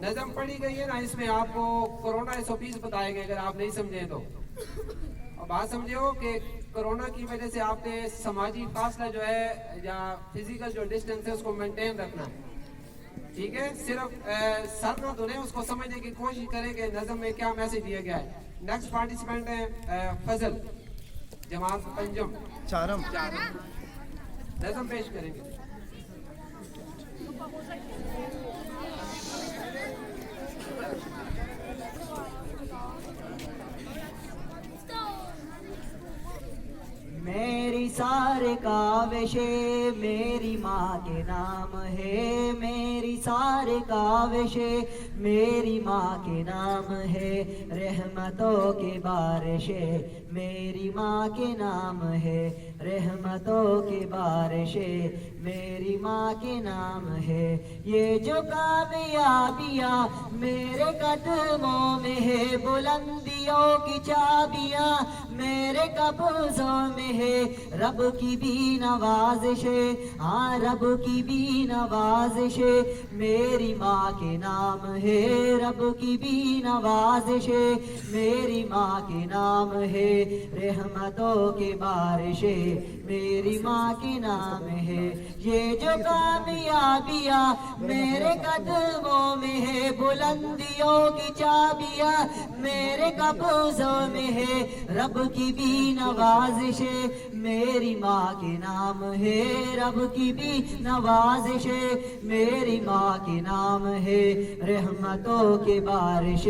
نظم پڑھی گئی ہے نا، اس میں آپ کو کرونا SOPs بتائے گئے، اگر آپ نہیں سمجھے تو بات سمجھے ہو کہ کرونا کی وجہ سے آپ نے سماجی فاصلہ جو ہے یا فزیکل جو ڈسٹینس ہے اس کو مینٹین رکھنا ہے، ٹھیک ہے؟ صرف سر نہ دھلیں، اس کو سمجھنے کی کوشش کریں کہ نظم میں کیا میسج دیا گیا ہے۔ نیکسٹ پارٹیسپینٹ ہیں فضل، جماعت پنجم چارم، نظم پیش کریں گے۔ میری سارے کاوشیں میری ماں کے نام ہے، میری سارے کاوشیں میری ماں کے نام ہے، رحمتوں کی بارشیں میری ماں کے نام ہے، رحمتوں کی بارشیں میری ماں کے نام ہے، یہ جو کامیابیاں میرے قدموں میں ہے، بلندیوں کی چابیاں میرے قبضوں میں ہے، رب کی بھی نوازش ہے، ہاں رب کی بھی نوازش ہے میری ماں کے نام ہے، رب کی بھی نوازش ہے میری ماں کے نام ہے، رحمتوں کی بارش ہے میری ماں کے نام ہے، یہ جو کامیابیاں میرے قدموں میں ہے، بلندیوں کی چابیاں میرے قبضوں میں ہے، رب کی بھی نوازش ہے میری ماں کے نام ہے، رب کی بھی نوازش ہے میری ماں کے نام ہے، رحمتوں کے بارش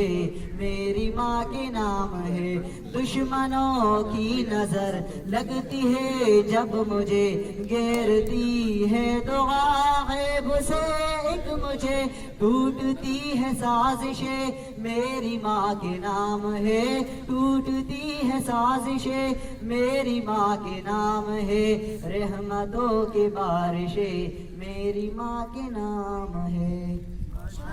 میری ماں کے نام ہے، دشمنوں کی نظر لگتی ہے جب مجھے گھیرتی ہے دعا غیب سے ایک مجھے ٹوٹتی ہے سازشیں میری ماں کے نام ہے، ٹوٹتی ہے سازشیں میری ماں کے نام ہے، رحمتوں کی بارشیں میری ماں کے نام ہے۔